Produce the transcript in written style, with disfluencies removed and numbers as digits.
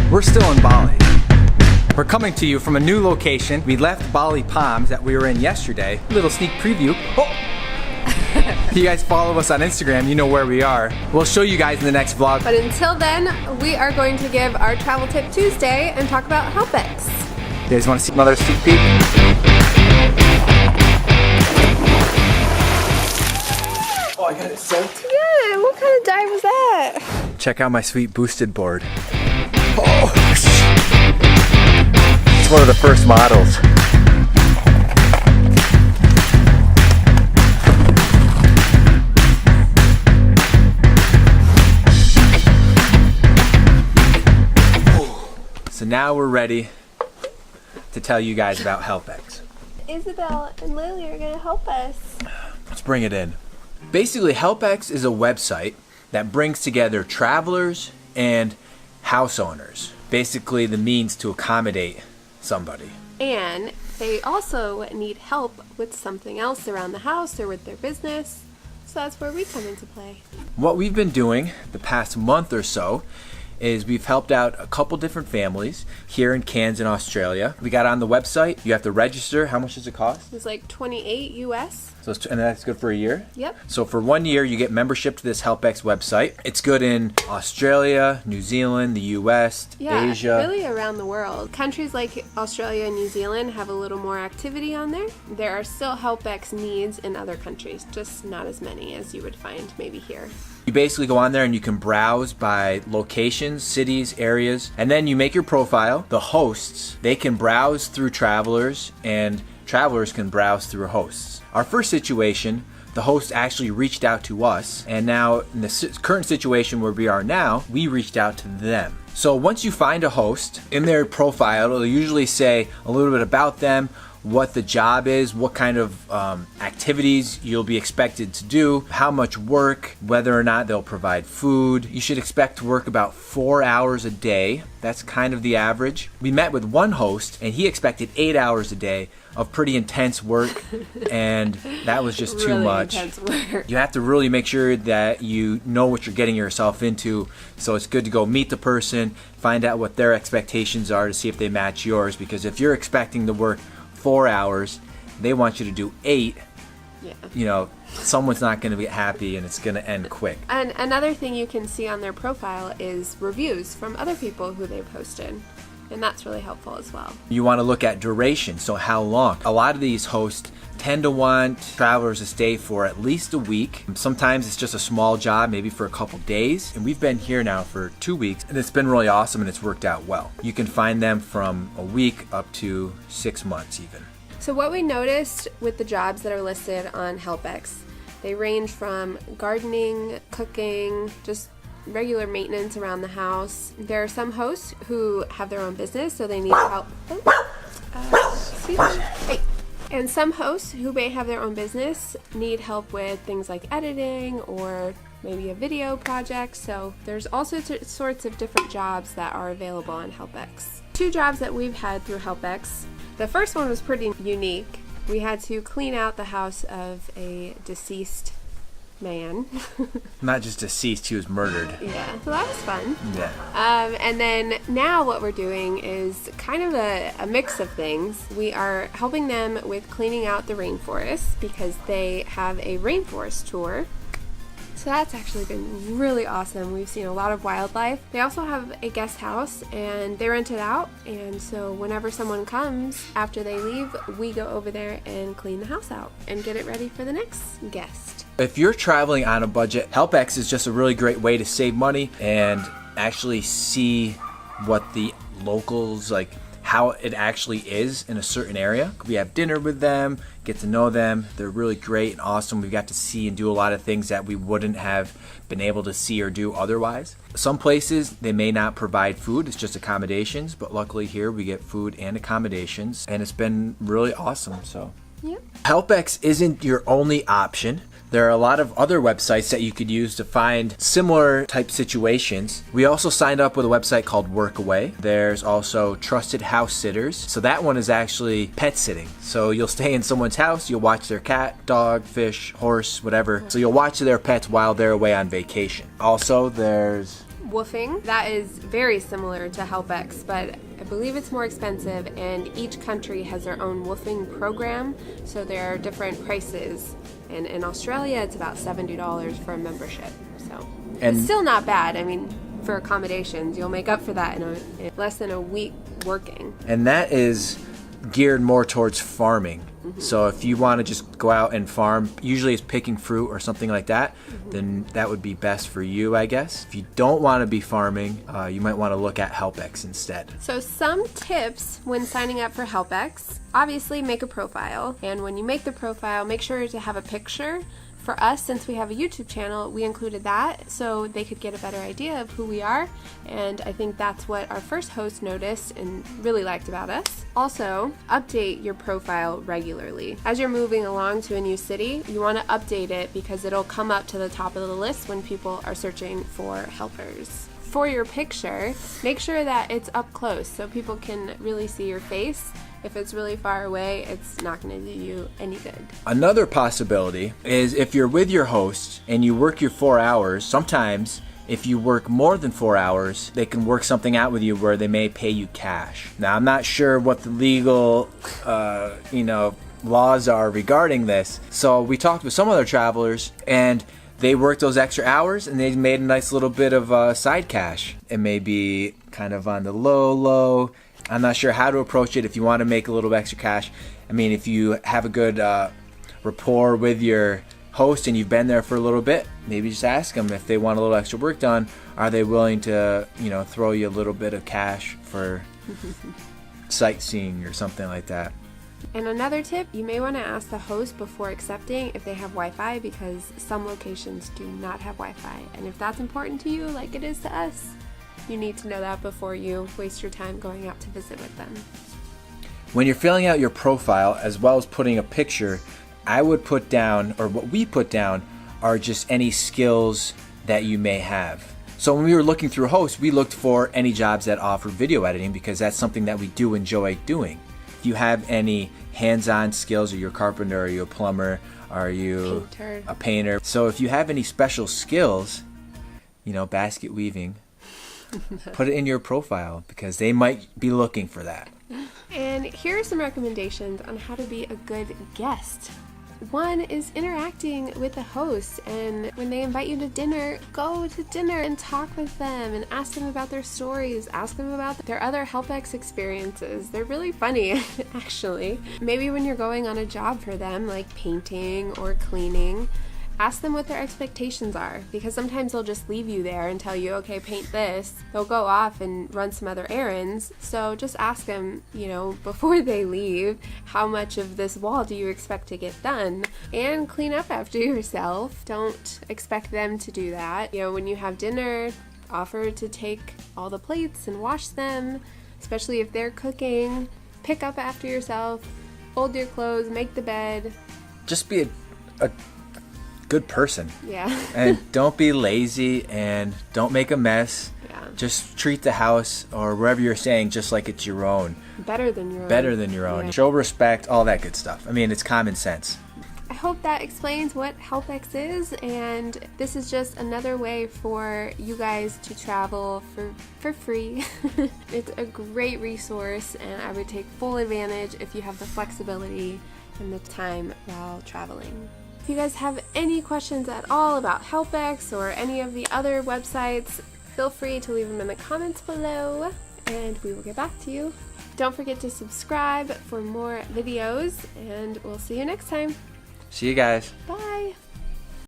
We're still in Bali. We're coming to you from a new location. We left Bali Palms that we were in yesterday. Little sneak preview. Oh! If you guys follow us on Instagram, you know where we are. We'll show you guys in the next vlog. But until then, we are going to give our Travel Tip Tuesday and talk about HelpX. You guys want to see another sneak peek? Oh, I got it soaked. Yeah, what kind of dive was that? Check out my sweet boosted board. Oh, it's one of the first models. So now we're ready to tell you guys about HelpX. Isabel and Lily are going to help us. Let's bring it in. Basically, HelpX is a website that brings together travelers and house owners. Basically, the means to accommodate somebody. And they also need help with something else around the house or with their business. So that's where we come into play. What we've been doing the past month or so is we've helped out a couple different families here in Cairns in Australia. We got on the website. You have to register. How much does it cost? It's like $28 US. And that's good for a year? Yep. So for 1 year, you get membership to this HelpX website. It's good in Australia, New Zealand, the US, Asia. Really around the world. Countries like Australia and New Zealand have a little more activity on there. There are still HelpX needs in other countries, just not as many as you would find maybe here. You basically go on there and you can browse by locations, cities, areas, and then you make your profile. The hosts, they can browse through travelers, and travelers can browse through hosts. Our first situation, the host actually reached out to us, and now in the current situation where we are now, we reached out to them. So once you find a host, in their profile, it'll usually say a little bit about them, what the job is, what kind of activities you'll be expected to do, how much work, whether or not they'll provide food. You should expect to work about 4 hours a day. That's kind of the average. We met with one host and he expected 8 hours a day of pretty intense work, and that was just too much. Intense work. You have to really make sure that you know what you're getting yourself into. So it's good to go meet the person, find out what their expectations are to see if they match yours, because if you're expecting to work 4 hours, they want you to do 8. Yeah. You know, someone's not going to be happy and it's going to end quick. And another thing you can see on their profile is reviews from other people who they've hosted. And that's really helpful as well. You want to look at duration, so how long. A lot of these hosts tend to want travelers to stay for at least a week. Sometimes it's just a small job, maybe for a couple days. And we've been here now for 2 weeks, and it's been really awesome and it's worked out well. You can find them from a week up to 6 months even. So what we noticed with the jobs that are listed on HelpX, they range from gardening, cooking, just regular maintenance around the house. There are some hosts who have their own business, so they need help. Excuse me. Hey. And some hosts who may have their own business need help with things like editing or maybe a video project. So there's also sorts of different jobs that are available on HelpX. 2 jobs that we've had through HelpX. The first one was pretty unique. We had to clean out the house of a deceased man. Not just deceased, he was murdered. Yeah, so that was fun. Yeah. And then now what we're doing is kind of a mix of things. We are helping them with cleaning out the rainforest because they have a rainforest tour. So that's actually been really awesome. We've seen a lot of wildlife. They also have a guest house and they rent it out. And so whenever someone comes after they leave, we go over there and clean the house out and get it ready for the next guest. If you're traveling on a budget, HelpX is just a really great way to save money and actually see what the locals, like how it actually is in a certain area. We have dinner with them, get to know them. They're really great and awesome. We got to see and do a lot of things that we wouldn't have been able to see or do otherwise. Some places, they may not provide food, it's just accommodations, but luckily here we get food and accommodations, and it's been really awesome. So Yep. HelpX isn't your only option. There are a lot of other websites that you could use to find similar type situations. We also signed up with a website called Workaway. There's also Trusted House Sitters. So that one is actually pet sitting. So you'll stay in someone's house, you'll watch their cat, dog, fish, horse, whatever. So you'll watch their pets while they're away on vacation. Also, there's woofing. That is very similar to HelpX, but I believe it's more expensive, and each country has their own woofing program, so there are different prices. And in Australia, it's about $70 for a membership. So it's still not bad. I mean, for accommodations, you'll make up for that in less than a week working. And that is geared more towards farming. So if you want to just go out and farm, usually it's picking fruit or something like that, then that would be best for you, I guess. If you don't want to be farming, you might want to look at HelpX instead. So some tips when signing up for HelpX: obviously make a profile, and when you make the profile, make sure to have a picture. For us, since we have a YouTube channel, we included that so they could get a better idea of who we are, and I think that's what our first host noticed and really liked about us. Also, update your profile regularly. As you're moving along to a new city, you want to update it because it'll come up to the top of the list when people are searching for helpers. For your picture, make sure that it's up close so people can really see your face. If it's really far away, it's not going to do you any good. Another possibility is if you're with your host and you work your 4 hours, sometimes if you work more than 4 hours, they can work something out with you where they may pay you cash. Now, I'm not sure what the legal, laws are regarding this. So we talked with some other travelers, and they worked those extra hours and they made a nice little bit of side cash. It may be kind of on the low. I'm not sure how to approach it if you want to make a little extra cash. I mean, if you have a good rapport with your host and you've been there for a little bit, maybe just ask them if they want a little extra work done. Are they willing to, throw you a little bit of cash for sightseeing or something like that? And another tip, you may want to ask the host before accepting if they have Wi-Fi, because some locations do not have Wi-Fi. And if that's important to you, like it is to us, you need to know that before you waste your time going out to visit with them. When you're filling out your profile, as well as putting a picture, I would put down, or what we put down, are just any skills that you may have. So when we were looking through hosts, we looked for any jobs that offer video editing because that's something that we do enjoy doing. If you have any hands-on skills, are you a carpenter, are you a plumber, are you a painter? So if you have any special skills, basket weaving, put it in your profile because they might be looking for that. And here are some recommendations on how to be a good guest. One is interacting with the host, and when they invite you to dinner, go to dinner and talk with them and ask them about their stories, ask them about their other HelpX experiences. They're really funny, actually. Maybe when you're going on a job for them, like painting or cleaning, ask them what their expectations are, because sometimes they'll just leave you there and tell you, okay, paint this. They'll go off and run some other errands. So just ask them, before they leave, how much of this wall do you expect to get done? And clean up after yourself. Don't expect them to do that. When you have dinner, offer to take all the plates and wash them, especially if they're cooking. Pick up after yourself, fold your clothes, make the bed. Just be a good person. Yeah. And don't be lazy and don't make a mess. Yeah. Just treat the house or wherever you're staying just like it's your own. Better than your own. Yeah. Show respect, all that good stuff. I mean, it's common sense. I hope that explains what HelpX is, and this is just another way for you guys to travel for free. It's a great resource, and I would take full advantage if you have the flexibility and the time while traveling. If you guys have any questions at all about HelpX or any of the other websites, feel free to leave them in the comments below and we will get back to you. Don't forget to subscribe for more videos, and we'll see you next time. See you guys. Bye.